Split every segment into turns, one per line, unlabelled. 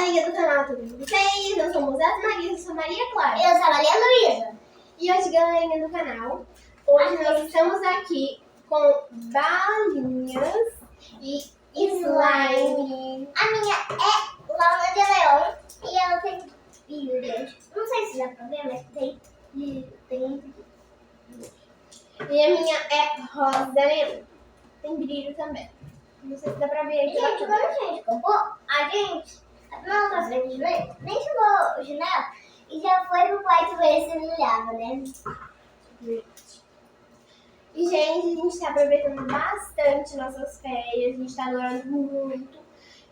amiga do canal, tudo bem com vocês? Nós somos as Marias, eu sou Maria Clara.
Eu sou a Maria Luísa.
E hoje, galerinha do canal, hoje nós estamos aqui com balinhas e slime.
A minha é Laura de Leão e ela tem brilho, gente. Não sei se dá pra ver, mas tem brilho.
E a minha é rosa leão. Tem brilho também. Não sei se dá pra ver aí.
Gente, quando a gente comprou, a gente nem chamou o Janela e já foi pro quarto ver se brilhava, né?
E, gente, a gente tá aproveitando bastante nossas férias, a gente tá adorando muito.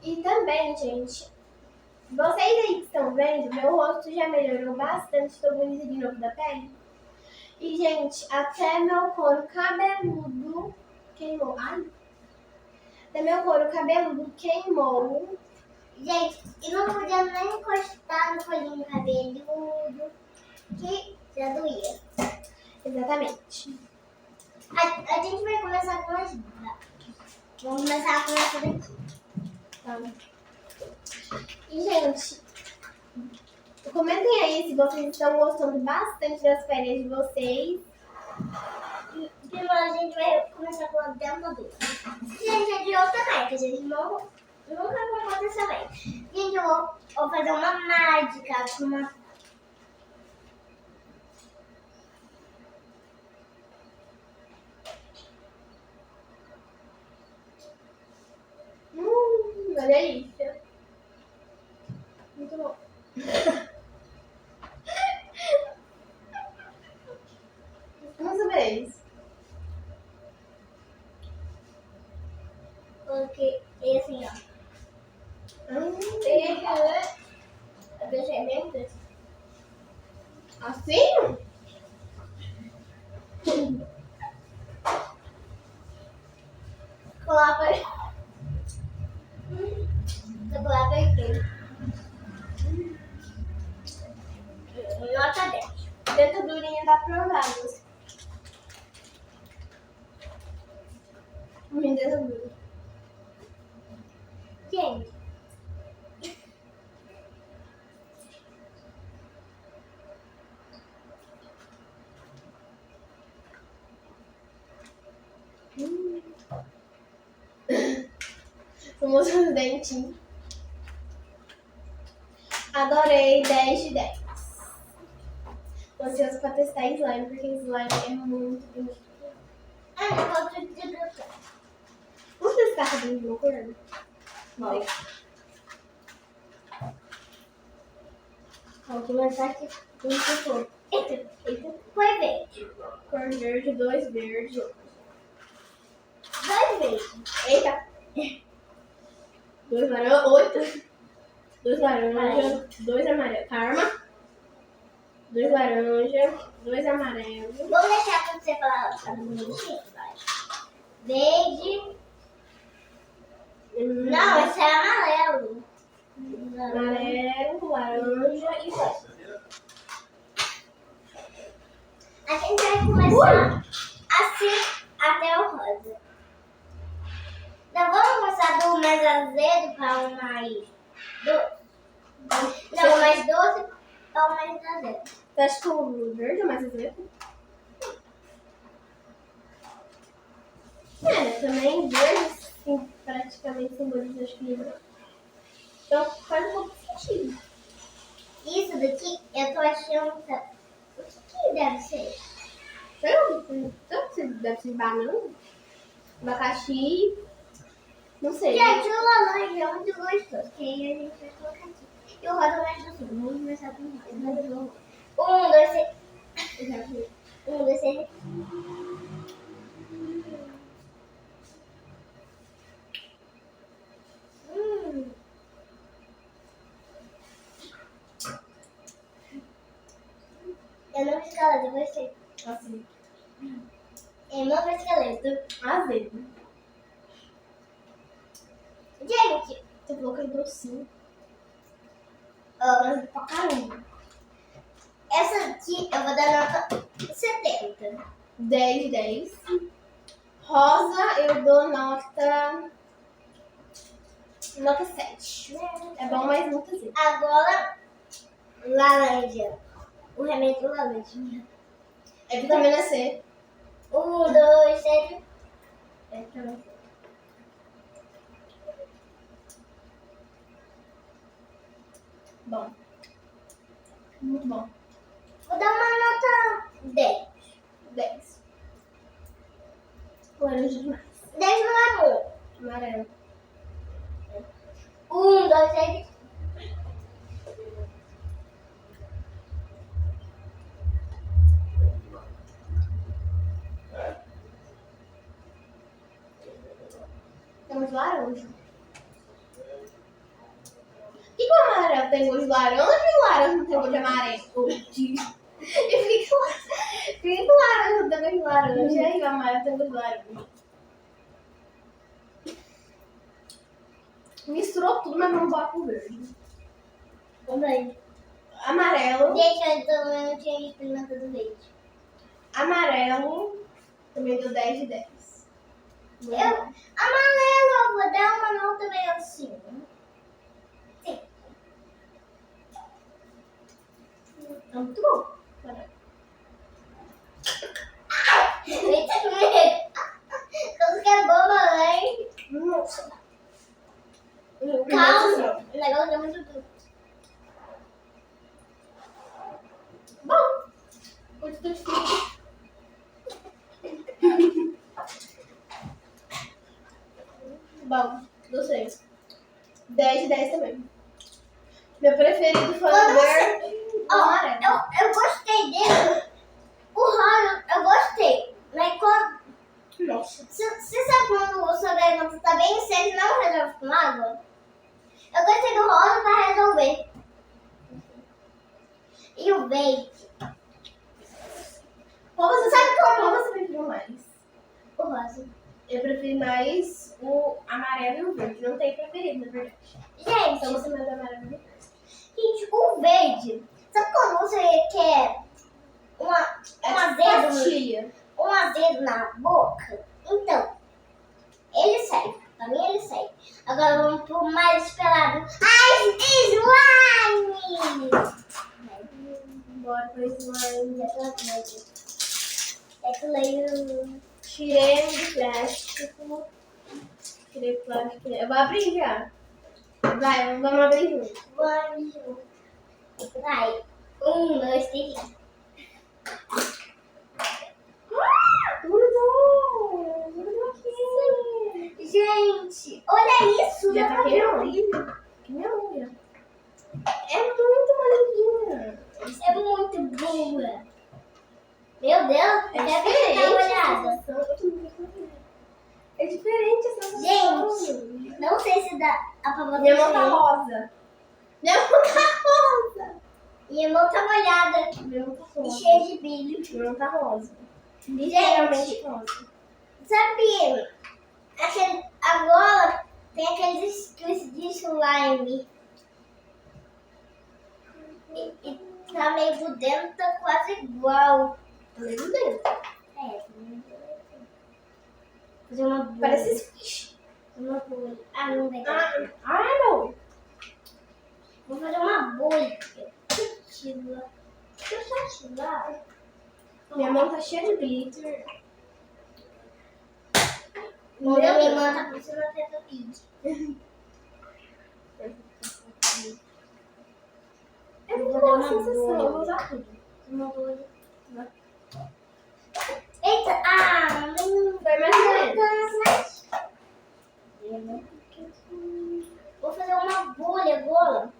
E também, gente, vocês aí que estão vendo, meu rosto já melhorou bastante, tô bonita de novo da pele. E, gente, até meu couro cabeludo queimou. Ai! Até meu couro cabeludo queimou.
Gente, e não podia nem encostar no colinho cabeludo, que já doía.
Exatamente.
A gente vai começar com as... Vamos começar com essa daqui.
Tá. E, gente, comentem aí se vocês estão gostando bastante das férias de vocês.
Primeiro a gente vai começar com a dentadura. Gente, é de outra marca, gente. Nunca comprou dessa vez. Gente, eu vou fazer uma mágica com uma...
Uma delícia. Muito bom. Vamos saber isso.
Porque é assim, ó.
Peguei aquela.
Eu deixei bem grande.
Assim?
Coloca aí. Coloca aqui. Nota 10.
Dentadurinha tá aprovada. Minha dentadura.
Gente.
Tô mostrando os dentinhos. Adorei, 10 de 10. Tô ansiosa pra testar slime, porque slime é muito bonito.
Eu vou te dizer.
Vamos testar cabelo de uma cor?
Vai. Vamos começar aqui. Eita. Foi verde.
Cor verde, 2 verdes.
2 verdes.
Eita! 2 laranja, 8. 2 laranja, 2 amarelo. Karma. 2 laranja, 2 amarelo.
Vamos deixar pra você falar tá bonitinho, vai. Verde. Não, esse é amarelo.
Amarelo, laranja e rosa.
A gente vai começar assim até o rosa. Então vamos começar do mais azedo para o mais doce. Não, o mais doce para o mais azedo.
Você acha que o verde é mais azedo? Também verde sim, praticamente simboliza as climas. Então faz um pouco de sentido.
Isso daqui eu tô achando. O que deve ser?
Deve ser banana, abacaxi, não sei.
Gente, o laranja é muito gostoso, que aí a gente vai colocar aqui. E o rosa mais doce. Vamos começar com o rosa. 1, 2, 3. 1, 2, 3. Eu não fiz calado, eu gostei.
Assim,
Eu não fiz esqueleto.
azedo.
Gente,
Você falou que é docinho.
ó,
Pra caramba.
essa aqui eu vou dar nota 70.
10 de 10. Rosa, eu dou nota Nota 7. É bom, mas nota 5.
Agora, laranja. O remédio laranja.
É vitamina C.
1, 2, 3.
É pra você. Bom. Muito bom.
Vou dar uma nota 10.
10. Laranja demais.
10 não é bom.
Amarelo.
1, 2, 3.
Temos laranja. Por que o amarelo tem gosto de laranja e o laranja não tem gosto de amarelo? E por que o laranja tem gosto de laranja e o amarelo tem gosto de laranja? Misturou tudo, mas vamos embora pro verde.
Verde.
Amarelo.
Gente, eu não tinha experimentado verde.
Amarelo. Também deu 10 de 10.
Amarelo, eu vou dar uma nota meio assim. Sim.
É muito bom.
Tudo que é boba, né?
Nossa.
Calma. O negócio é muito duro.
Bom. Muito difícil. Bom, gostei. 10 de 10 também. Meu preferido foi o verde e o amarelo.
Eu gostei dele. O rosa, eu gostei. Mas quando...
Nossa.
Você sabe quando o sorvete tá bem seco e não resolve com água? Eu gostei do rosa pra resolver. E o verde?
Qual você sabe qual você preferiu mais?
O rosa.
Eu prefiro mais o amarelo e o verde. Não tem preferido, na verdade.
Gente,
Então você mais amarelo e verde.
gente, o verde. Sabe quando você quer um azedo, um azedo na boca? Então, ele serve. Pra mim ele serve. Agora vamos pro mais esperado. Slime!
Bora pro slime.
É que leio.
Tirei do plástico. Tirei o plástico. Eu vou abrir já. Vai, vamos abrir junto.
Vai. 1, 2, 3.
Tudo aqui.
Gente, olha isso.
Já tá queimando. Que minha unha. É muito maluquinha.
É muito boa. Meu Deus,
É
quer
diferente
dar uma
essa
olhada?
sensação. É diferente essa sensação.
Gente, não sei se dá pra vocês
Minha mão tá
verem.
rosa. Minha mão tá rosa.
Minha mão tá molhada
Minha mão tá
e
rosa.
cheia de brilho.
Minha mão tá rosa. Literalmente rosa.
Sabe, agora tem aqueles twists de slime. E tá meio por dentro, tá quase igual.
Tá meio dentro.
É, fazer uma bolha.
Parece squish.
Uma bolha. Ah, não vai dar.
Não.
Vou fazer uma bolha. Deixa eu tirar.
Minha mão tá cheia de glitter.
Minha irmã tá parecendo uma Peppa Pig.
É muito boa a sensação. Eu vou usar tudo.
Uma bolha. Eita, não.
Foi mais ou menos.
Vou fazer uma bolha agora.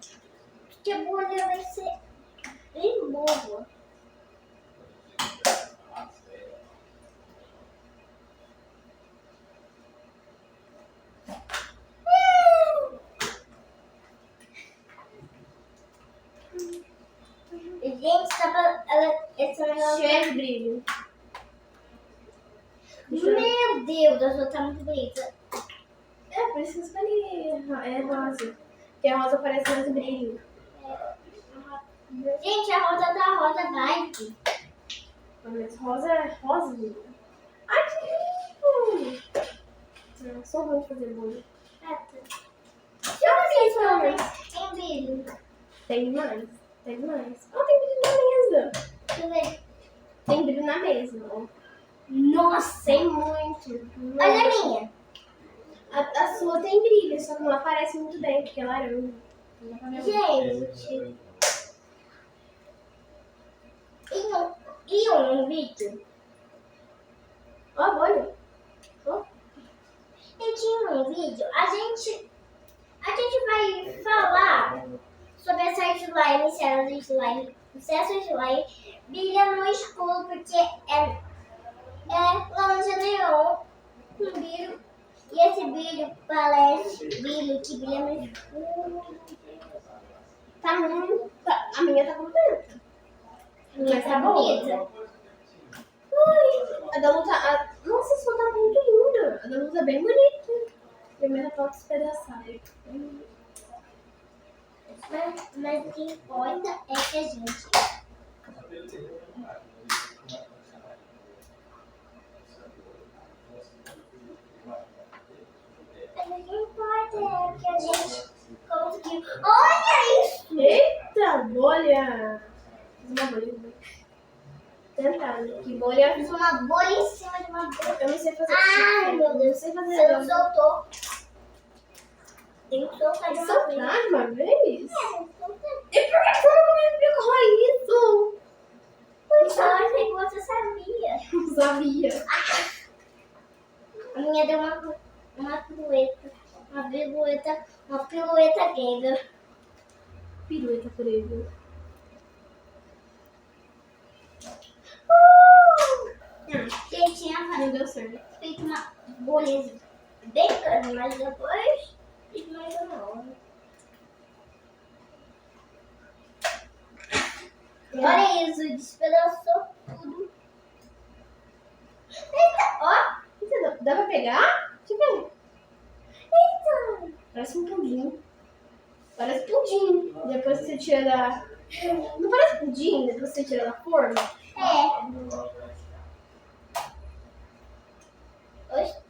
Porque a bolha vai ser bem boa. Gente, esse negócio...
Cheia de brilho.
Meu Deus, a sua tá muito bonita.
É, por isso que eu escolhi rosa. Porque a rosa parece mais brilho.
Gente, a rosa da rosa Bike.
Mas rosa é rosa, linda. Ai, que lindo! Não, sou ruim de fazer bolha.
brilho.
Tem demais. Tem demais. Ó, tem brilho na mesa.
Deixa eu ver.
Tem brilho na mesa, ó.
Nossa!
Tem muito.
Olha a minha.
A sua tem brilho, só que não aparece muito bem, porque é laranja. Não dá pra ver muito.
Gente. E um vídeo.
Ó, a bolha. Ó.
Eu tinha um vídeo. A gente vai falar sobre essa slime, se essa slime brilha no escuro, porque é laranja neon com brilho. E esse brilho parece brilho que brilha no escuro.
Tá muito. A minha tá completa. Mas tá boa.
bonita.
A da Lu tá. Nossa, a sua tá muito linda. A da Lu tá bem bonita. Primeira foto despedaçada.
Mas o que importa é que a gente. O que importa é que a gente conseguiu. Olha isso!
Eita, bolha! Uma bolha. Tentando. Que bolha?
Fiz uma bolha em cima de uma bolha.
Eu não sei fazer.
Ai, meu
Eu
Deus.
não sei fazer.
Você não soltou. Tem que soltar de uma vez.
Soltar de uma vez?
Tem que soltar.
E por que você não me explicou isso?
Então eu achei que você sabia.
Não sabia.
A minha deu uma pirueta. Uma pirueta grega.
Pirueta preta.
Gente, tinha
Não deu certo.
feito uma bolha bem grande, mas depois fiz mais uma hora. Olha isso, despedaçou tudo. Eita, ó.
Dá pra pegar? Deixa eu ver.
Eita.
Parece um pudim. Parece pudim. Depois que você tira da. Não parece pudim depois que você tira da forma?
É. Oxe.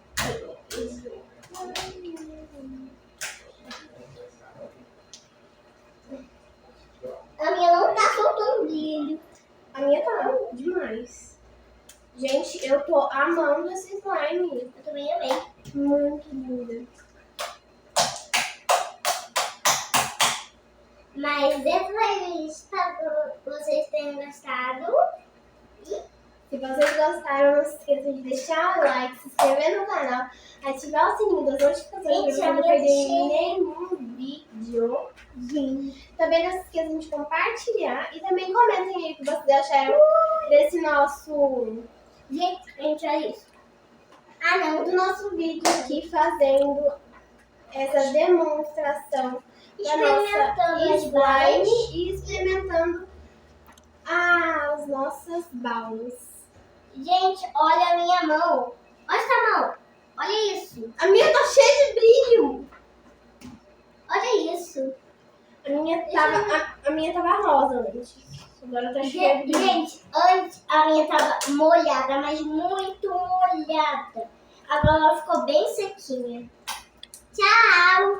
A minha não tá soltando brilho.
A minha tá demais. Gente, eu tô amando esse slime.
Eu também amei.
Muito linda.
Mas eu espero que vocês tenham gostado.
Se vocês gostaram, não se esqueçam de deixar o like, se inscrever no canal, ativar o sininho das notificações
Gente,
para
a
não
minha
perder
bichinha.
nenhum vídeo. Também não se esqueçam de compartilhar e também comentem aí o que vocês acharam desse nosso,
Gente, olha isso. Ah, não.
do nosso vídeo aqui fazendo essa demonstração da nossa
Experimentando as
slime e experimentando as nossas balas.
Gente, olha a minha mão. Olha essa mão. Olha isso.
A minha tá cheia de brilho.
Olha isso.
A minha tava rosa antes. Agora tá cheia de brilho.
Gente, antes a minha tava molhada, mas muito molhada. Agora ela ficou bem sequinha. Tchau!